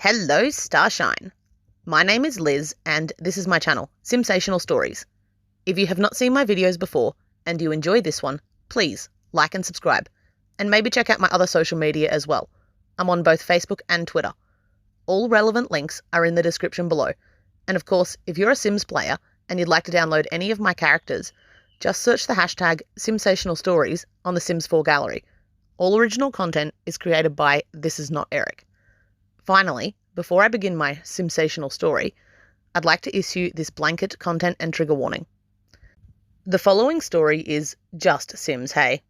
Hello, Starshine. My name is Liz, and this is my channel, Simsational Stories. If you have not seen my videos before, and you enjoy this one, please like and subscribe, and maybe check out my other social media as well. I'm on both Facebook and Twitter. All relevant links are in the description below, and of course, if you're a Sims player and you'd like to download any of my characters, just search the hashtag Simsational Stories on the Sims 4 gallery. All original content is created by This Is Not Eric. Finally, before I begin my Simsational story, I'd like to issue this blanket content and trigger warning. The following story is just Sims, hey.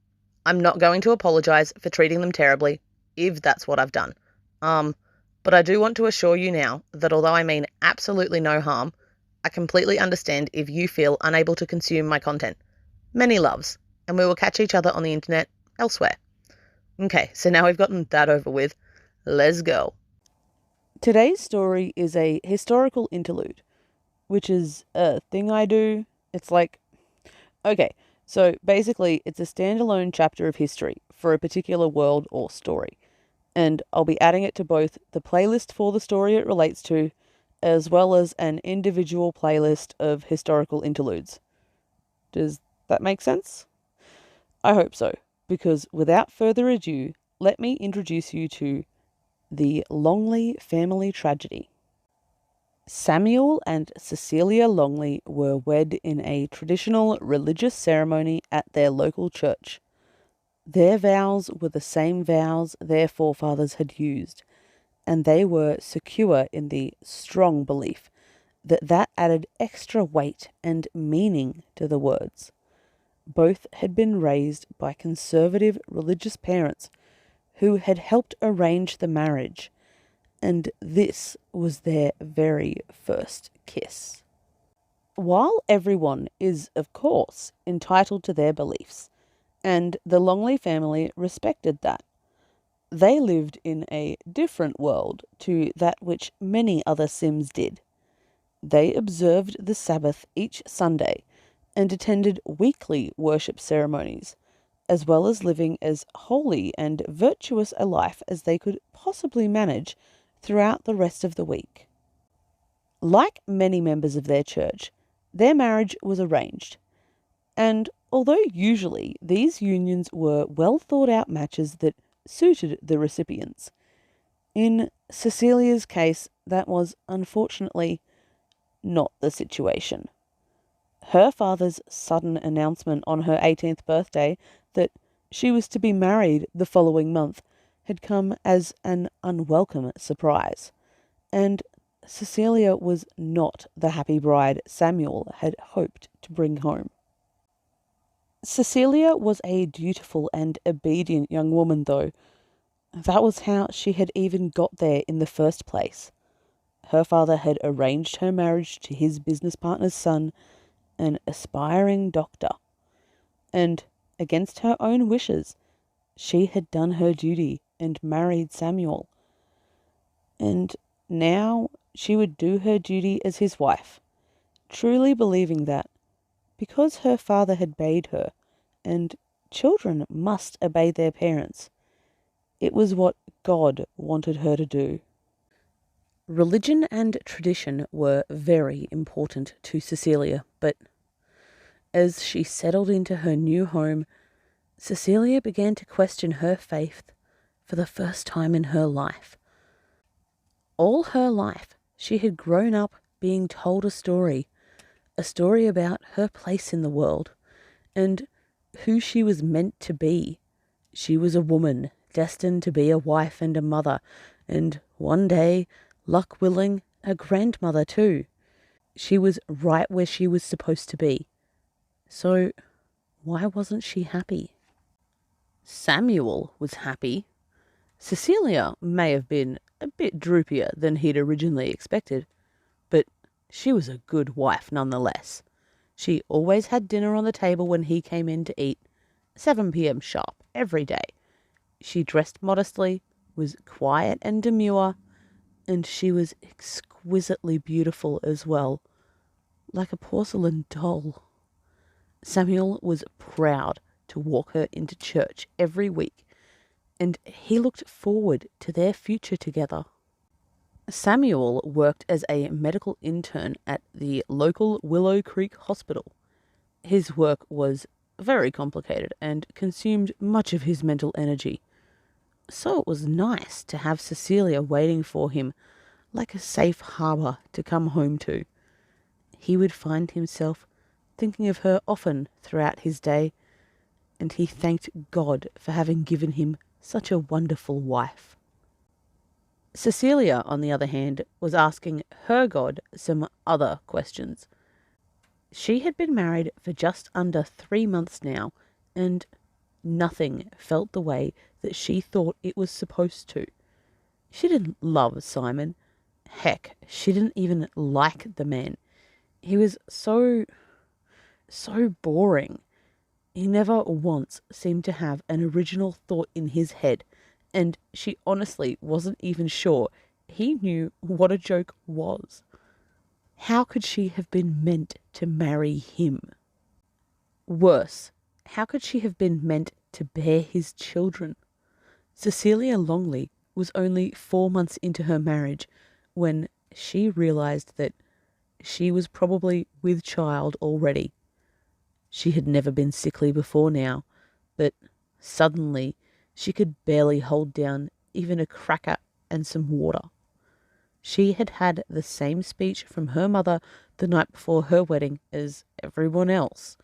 I'm not going to apologise for treating them terribly, if that's what I've done. But I do want to assure you now that although I mean absolutely no harm, I completely understand if you feel unable to consume my content. Many loves, and we will catch each other on the internet elsewhere. Okay, so now we've gotten that over with. Let's go. Today's story is a historical interlude, which is a thing I do. It's like, okay, so basically it's a standalone chapter of history for a particular world or story, and I'll be adding it to both the playlist for the story it relates to, as well as an individual playlist of historical interludes. Does that make sense? I hope so, because without further ado, let me introduce you to the Longley family tragedy. Samuel and Cecilia Longley were wed in a traditional religious ceremony at their local church. Their vows were the same vows their forefathers had used, and they were secure in the strong belief that added extra weight and meaning to the words. Both had been raised by conservative religious parents who had helped arrange the marriage, and this was their very first kiss. While everyone is, of course, entitled to their beliefs, and the Longley family respected that, they lived in a different world to that which many other Sims did. They observed the Sabbath each Sunday and attended weekly worship ceremonies, as well as living as holy and virtuous a life as they could possibly manage throughout the rest of the week. Like many members of their church, their marriage was arranged, and although usually these unions were well thought out matches that suited the recipients, in Cecilia's case that was unfortunately not the situation. Her father's sudden announcement on her 18th birthday that she was to be married the following month had come as an unwelcome surprise, and Cecilia was not the happy bride Samuel had hoped to bring home. Cecilia was a dutiful and obedient young woman, though. That was how she had even got there in the first place. Her father had arranged her marriage to his business partner's son, an aspiring doctor, and against her own wishes, she had done her duty and married Samuel. And now she would do her duty as his wife, truly believing that, because her father had bade her, and children must obey their parents, it was what God wanted her to do. Religion and tradition were very important to Cecilia, but as she settled into her new home, Cecilia began to question her faith for the first time in her life. All her life, she had grown up being told a story about her place in the world and who she was meant to be. She was a woman destined to be a wife and a mother, and one day, luck willing, a grandmother too. She was right where she was supposed to be. So why wasn't she happy? Samuel was happy. Cecilia may have been a bit droopier than he'd originally expected, but she was a good wife nonetheless. She always had dinner on the table when he came in to eat, 7 p.m. sharp every day. She dressed modestly, was quiet and demure, and she was exquisitely beautiful as well, like a porcelain doll. Samuel was proud to walk her into church every week, and he looked forward to their future together. Samuel worked as a medical intern at the local Willow Creek Hospital. His work was very complicated and consumed much of his mental energy. So it was nice to have Cecilia waiting for him like a safe harbour to come home to. He would find himself thinking of her often throughout his day, and he thanked God for having given him such a wonderful wife. Cecilia, on the other hand, was asking her God some other questions. She had been married for just under 3 months now, and nothing felt the way that she thought it was supposed to. She didn't love Simon. Heck, she didn't even like the man. He was so boring. He never once seemed to have an original thought in his head, and she honestly wasn't even sure he knew what a joke was. How could she have been meant to marry him? Worse, how could she have been meant to bear his children? Cecilia Longley was only 4 months into her marriage when she realized that she was probably with child already. She had never been sickly before now, but suddenly she could barely hold down even a cracker and some water. She had had the same speech from her mother the night before her wedding as everyone else,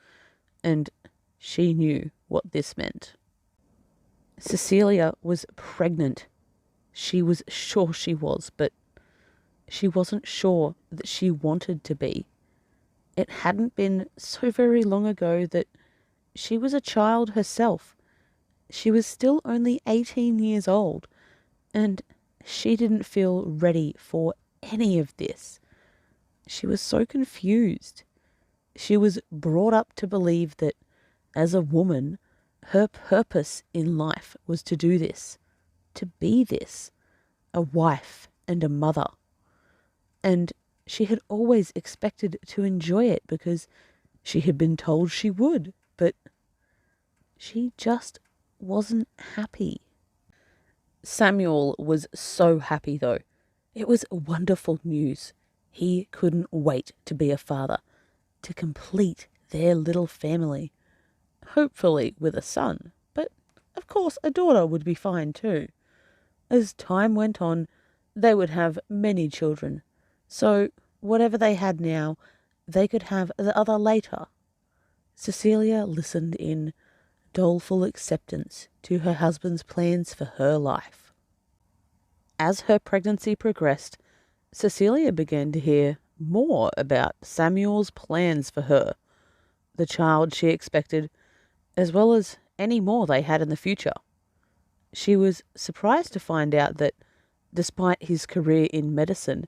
and she knew what this meant. Cecilia was pregnant. She was sure she was, but she wasn't sure that she wanted to be. It hadn't been so very long ago that she was a child herself. She was still only 18 years old, and she didn't feel ready for any of this. She was so confused. She was brought up to believe that, as a woman, her purpose in life was to do this, to be this, a wife and a mother. And she had always expected to enjoy it because she had been told she would, but she just wasn't happy. Samuel was so happy, though. It was wonderful news. He couldn't wait to be a father, to complete their little family. Hopefully with a son, but of course a daughter would be fine too. As time went on, they would have many children, so whatever they had now, they could have the other later. Cecilia listened in doleful acceptance to her husband's plans for her life. As her pregnancy progressed, Cecilia began to hear more about Samuel's plans for her, the child she expected, as well as any more they had in the future. She was surprised to find out that, despite his career in medicine,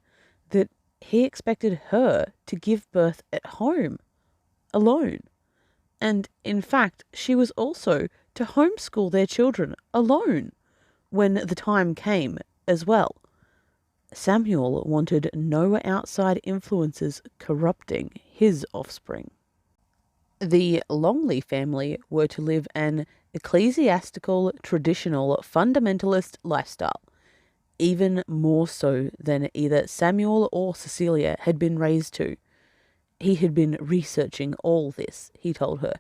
that he expected her to give birth at home, alone. And in fact, she was also to homeschool their children alone when the time came as well. Samuel wanted no outside influences corrupting his offspring. The Longley family were to live an ecclesiastical, traditional, fundamentalist lifestyle, even more so than either Samuel or Cecilia had been raised to. He had been researching all this, he told her,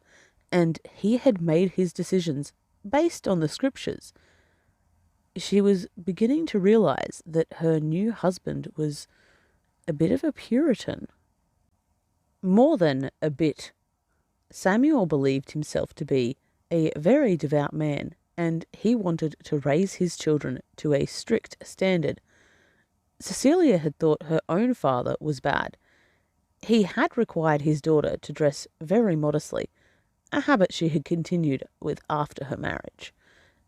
and he had made his decisions based on the scriptures. She was beginning to realize that her new husband was a bit of a Puritan. More than a bit. Samuel believed himself to be a very devout man, and he wanted to raise his children to a strict standard. Cecilia had thought her own father was bad. He had required his daughter to dress very modestly, a habit she had continued with after her marriage.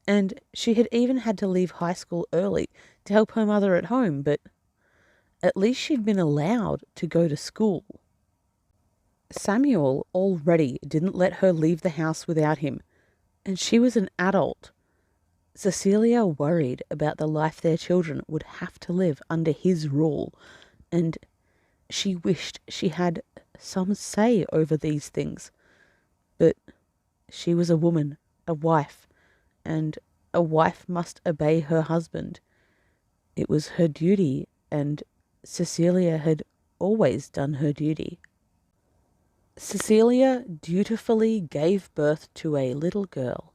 And she had even had to leave high school early to help her mother at home, but at least she'd been allowed to go to school. Samuel already didn't let her leave the house without him, and she was an adult. Cecilia worried about the life their children would have to live under his rule, and she wished she had some say over these things. But she was a woman, a wife, and a wife must obey her husband. It was her duty and Cecilia had always done her duty. Cecilia dutifully gave birth to a little girl,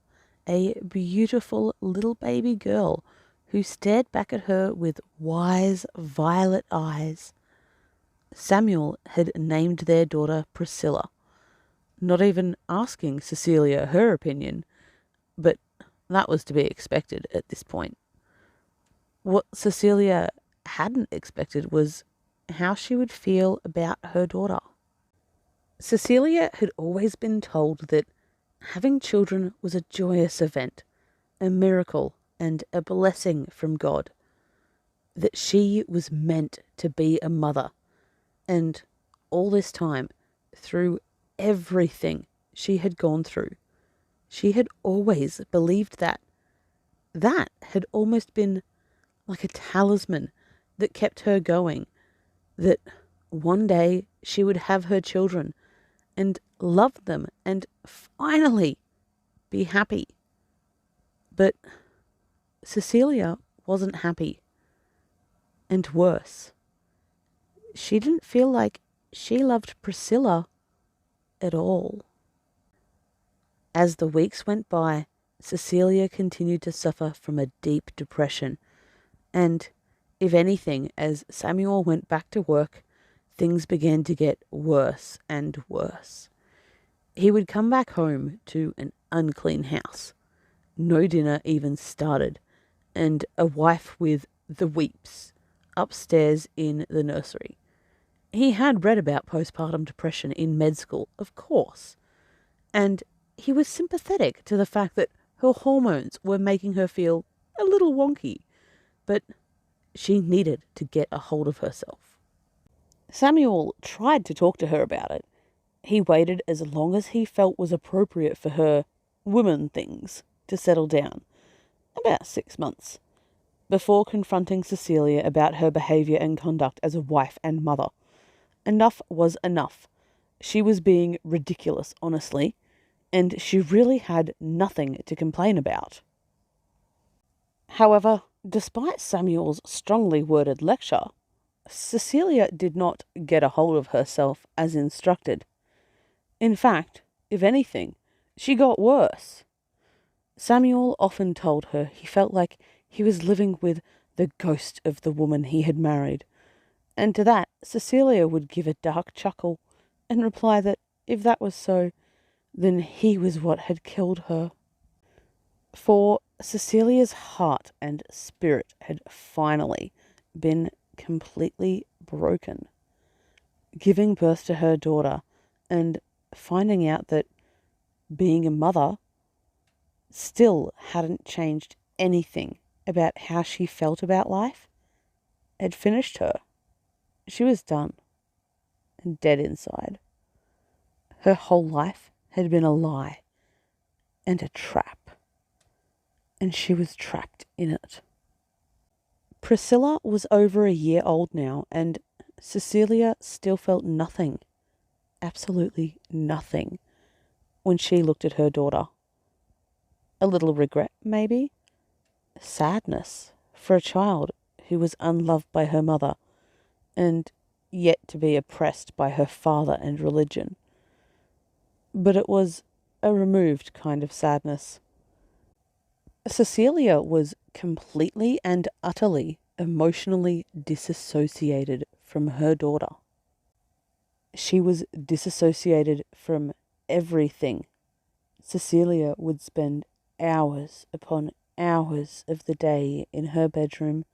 a beautiful little baby girl who stared back at her with wise violet eyes. Samuel had named their daughter Priscilla, not even asking Cecilia her opinion, but that was to be expected at this point. What Cecilia hadn't expected was how she would feel about her daughter. Cecilia had always been told that having children was a joyous event, a miracle and a blessing from God, that she was meant to be a mother, and all this time, through everything she had gone through, she had always believed that. That had almost been like a talisman that kept her going, that one day she would have her children and love them and finally be happy. But Cecilia wasn't happy. And worse, she didn't feel like she loved Priscilla at all. As the weeks went by, Cecilia continued to suffer from a deep depression, and if anything, as Samuel went back to work, things began to get worse and worse. He would come back home to an unclean house, no dinner even started, and a wife with the weeps upstairs in the nursery. He had read about postpartum depression in med school, of course, and he was sympathetic to the fact that her hormones were making her feel a little wonky, but she needed to get a hold of herself. Samuel tried to talk to her about it. He waited as long as he felt was appropriate for her woman things to settle down, about 6 months, before confronting Cecilia about her behaviour and conduct as a wife and mother. Enough was enough. She was being ridiculous, honestly, and she really had nothing to complain about. However, despite Samuel's strongly worded lecture, Cecilia did not get a hold of herself as instructed. In fact, if anything, she got worse. Samuel often told her he felt like he was living with the ghost of the woman he had married, and to that Cecilia would give a dark chuckle and reply that if that was so, then he was what had killed her. For Cecilia's heart and spirit had finally been completely broken. Giving birth to her daughter and finding out that being a mother still hadn't changed anything about how she felt about life had finished her. She was done and dead inside. Her whole life had been a lie and a trap, and she was trapped in it. Priscilla was over a year old now, and Cecilia still felt nothing, absolutely nothing, when she looked at her daughter. A little regret, maybe? Sadness for a child who was unloved by her mother and yet to be oppressed by her father and religion. But it was a removed kind of sadness. Cecilia was completely and utterly emotionally disassociated from her daughter. She was disassociated from everything. Cecilia would spend hours upon hours of the day in her bedroom,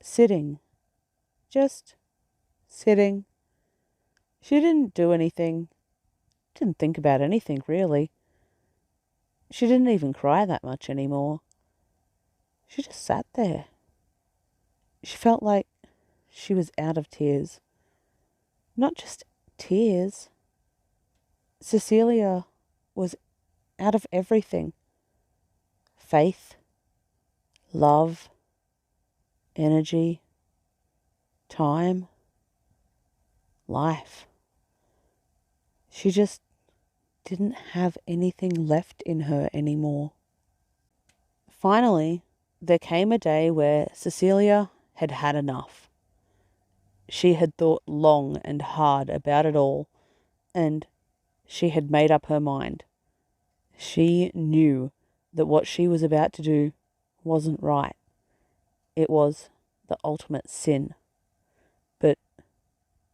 sitting, just sitting. She didn't do anything, didn't think about anything really. She didn't even cry that much anymore. She just sat there. She felt like she was out of tears. Not just tears. Cecilia was out of everything. Faith, love, energy, time, life. She just didn't have anything left in her anymore. Finally, there came a day where Cecilia had had enough. She had thought long and hard about it all, and she had made up her mind. She knew that what she was about to do wasn't right. It was the ultimate sin. But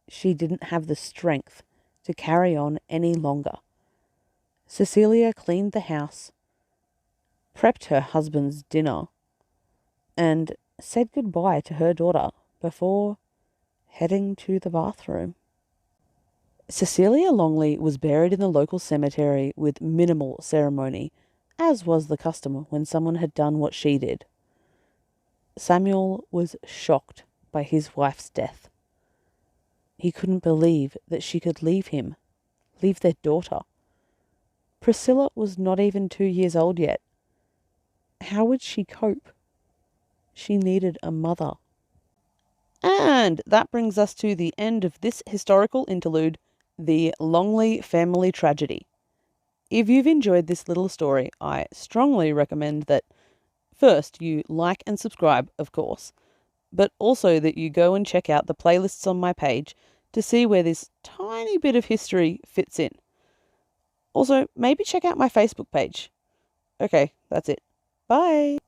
she didn't have the strength to carry on any longer. Cecilia cleaned the house, prepped her husband's dinner, and said goodbye to her daughter before heading to the bathroom. Cecilia Longley was buried in the local cemetery with minimal ceremony, as was the custom when someone had done what she did. Samuel was shocked by his wife's death. He couldn't believe that she could leave him, leave their daughter. Priscilla was not even 2 years old yet. How would she cope? She needed a mother. And that brings us to the end of this historical interlude, the Longley family tragedy. If you've enjoyed this little story, I strongly recommend that first you like and subscribe, of course, but also that you go and check out the playlists on my page to see where this tiny bit of history fits in. Also, maybe check out my Facebook page. Okay, that's it. Bye!